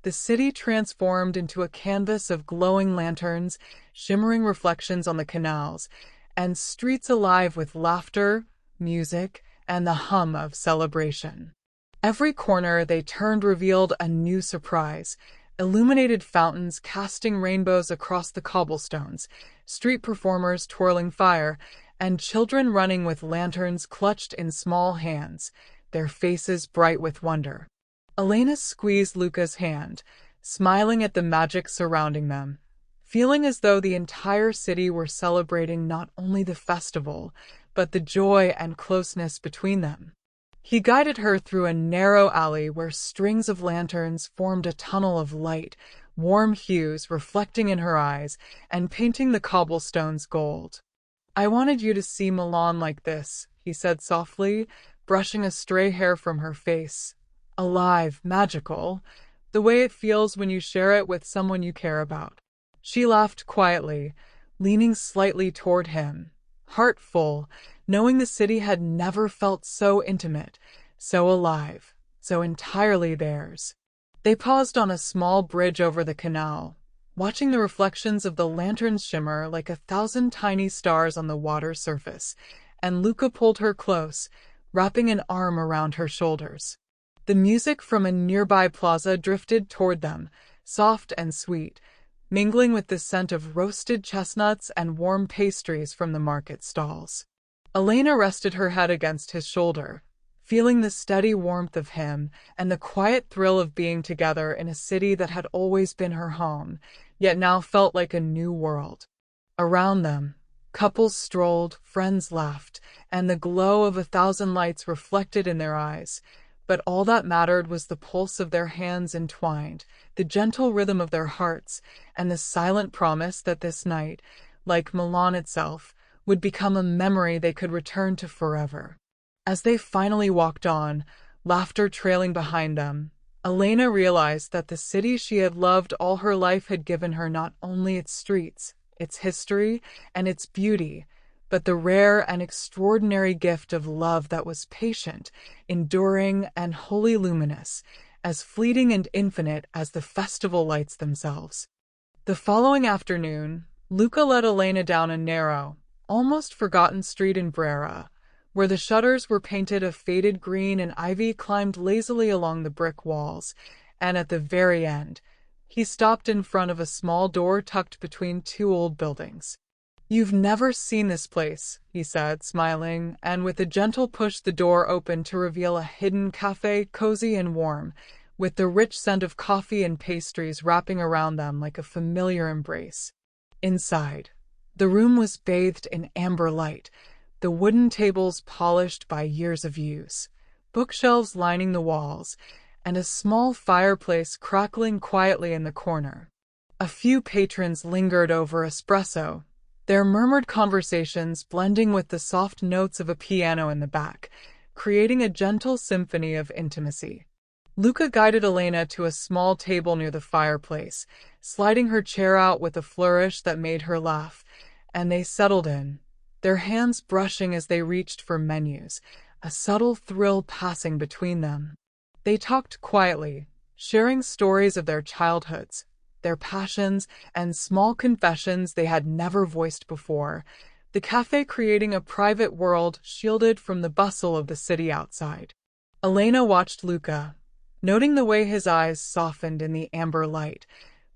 The city transformed into a canvas of glowing lanterns, shimmering reflections on the canals, and streets alive with laughter, music, and the hum of celebration. Every corner they turned revealed a new surprise: illuminated fountains casting rainbows across the cobblestones, street performers twirling fire, and children running with lanterns clutched in small hands, their faces bright with wonder. Elena squeezed Luca's hand, smiling at the magic surrounding them, feeling as though the entire city were celebrating not only the festival, but the joy and closeness between them. He guided her through a narrow alley where strings of lanterns formed a tunnel of light, warm hues reflecting in her eyes and painting the cobblestones gold. "I wanted you to see Milan like this," he he said softly, brushing a stray hair from her face. Alive, magical, the way it feels when you share it with someone you care about. She laughed quietly, leaning slightly toward him, heart full, knowing the city had never felt so intimate, so alive, so entirely theirs. They paused on a small bridge over the canal, watching the reflections of the lanterns shimmer like 1,000 tiny stars on the water's surface, and Luca pulled her close, wrapping an arm around her shoulders. The music from a nearby plaza drifted toward them, soft and sweet, mingling with the scent of roasted chestnuts and warm pastries from the market stalls. Elena rested her head against his shoulder, feeling the steady warmth of him and the quiet thrill of being together in a city that had always been her home, yet now felt like a new world. Around them, couples strolled, friends laughed, and the glow of 1,000 lights reflected in their eyes. But all that mattered was the pulse of their hands entwined, the gentle rhythm of their hearts, and the silent promise that this night, like Milan itself, would become a memory they could return to forever. As they finally walked on, laughter trailing behind them, Elena realized that the city she had loved all her life had given her not only its streets, its history, and its beauty, but the rare and extraordinary gift of love that was patient, enduring, and wholly luminous, as fleeting and infinite as the festival lights themselves. The following afternoon, Luca led Elena down a narrow, almost forgotten street in Brera, where the shutters were painted a faded green and ivy climbed lazily along the brick walls, and at the very end, he stopped in front of a small door tucked between two old buildings. "You've never seen this place," he said, smiling, and with a gentle push the door opened to reveal a hidden café, cozy and warm, with the rich scent of coffee and pastries wrapping around them like a familiar embrace. Inside, the room was bathed in amber light, the wooden tables polished by years of use, bookshelves lining the walls, and a small fireplace crackling quietly in the corner. A few patrons lingered over espresso, their murmured conversations blending with the soft notes of a piano in the back, creating a gentle symphony of intimacy. Luca guided Elena to a small table near the fireplace, sliding her chair out with a flourish that made her laugh, and they settled in, their hands brushing as they reached for menus, a subtle thrill passing between them. They talked quietly, sharing stories of their childhoods, their passions, and small confessions they had never voiced before, the cafe creating a private world shielded from the bustle of the city outside. Elena watched Luca, noting the way his eyes softened in the amber light,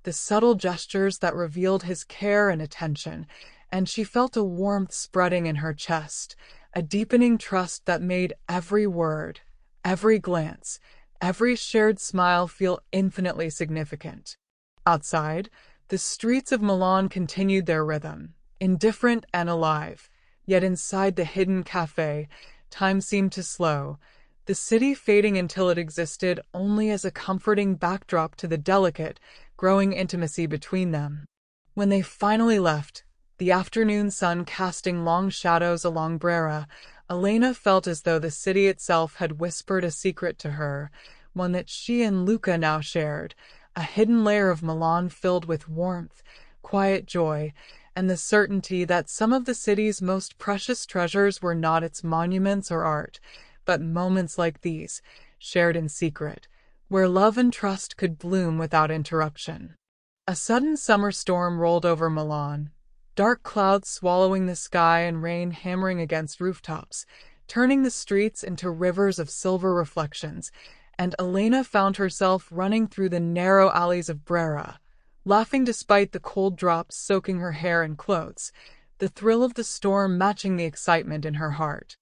the subtle gestures that revealed his care and attention, and she felt a warmth spreading in her chest, a deepening trust that made every word, every glance, every shared smile feel infinitely significant. Outside, the streets of Milan continued their rhythm, indifferent and alive, yet inside the hidden cafe, time seemed to slow, the city fading until it existed only as a comforting backdrop to the delicate, growing intimacy between them. When they finally left, the afternoon sun casting long shadows along Brera, Elena felt as though the city itself had whispered a secret to her, one that she and Luca now shared, a hidden layer of Milan filled with warmth, quiet joy, and the certainty that some of the city's most precious treasures were not its monuments or art, but moments like these, shared in secret, where love and trust could bloom without interruption. A sudden summer storm rolled over Milan, dark clouds swallowing the sky and rain hammering against rooftops, turning the streets into rivers of silver reflections, and Elena found herself running through the narrow alleys of Brera, laughing despite the cold drops soaking her hair and clothes, the thrill of the storm matching the excitement in her heart.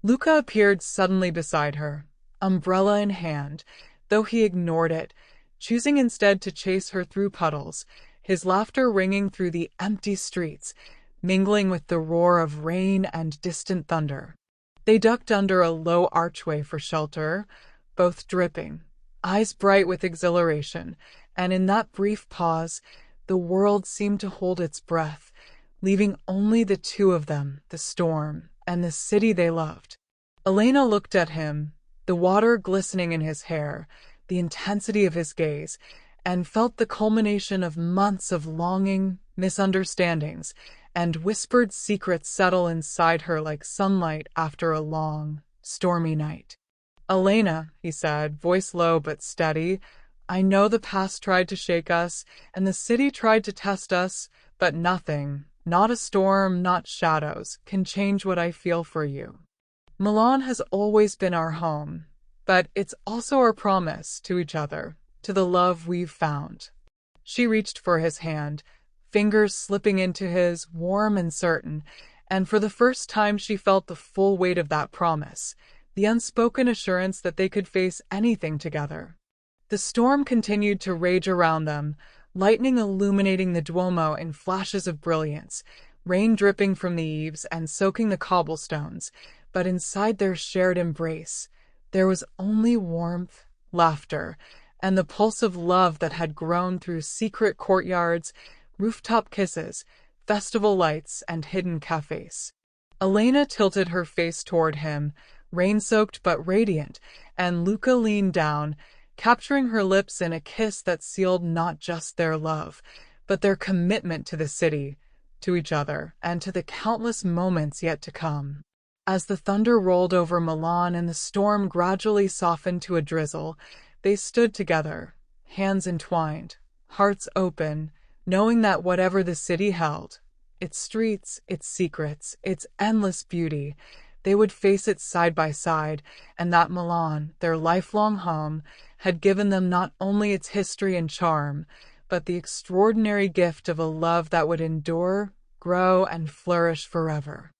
Luca appeared suddenly beside her, umbrella in hand, though he ignored it, choosing instead to chase her through puddles, his laughter ringing through the empty streets, mingling with the roar of rain and distant thunder. They ducked under a low archway for shelter, both dripping, eyes bright with exhilaration, and in that brief pause, the world seemed to hold its breath, leaving only the two of them, the storm, and the city they loved. Elena looked at him, the water glistening in his hair, the intensity of his gaze, and felt the culmination of months of longing, misunderstandings, and whispered secrets settle inside her like sunlight after a long, stormy night. Elena, he said, voice low but steady, I know the past tried to shake us, and the city tried to test us, but nothing, not a storm, not shadows, can change what I feel for you. Milan has always been our home, but it's also our promise to each other, to the love we've found. She reached for his hand, fingers slipping into his, warm and certain, and for the first time she felt the full weight of that promise, the unspoken assurance that they could face anything together. The storm continued to rage around them, lightning illuminating the Duomo in flashes of brilliance, rain dripping from the eaves and soaking the cobblestones, but inside their shared embrace, there was only warmth, laughter, and the pulse of love that had grown through secret courtyards, rooftop kisses, festival lights, and hidden cafés. Elena tilted her face toward him, rain-soaked but radiant, and Luca leaned down, capturing her lips in a kiss that sealed not just their love, but their commitment to the city, to each other, and to the countless moments yet to come. As the thunder rolled over Milan and the storm gradually softened to a drizzle, they stood together, hands entwined, hearts open, knowing that whatever the city held, its streets, its secrets, its endless beauty, they would face it side by side, and that Milan, their lifelong home, had given them not only its history and charm, but the extraordinary gift of a love that would endure, grow, and flourish forever.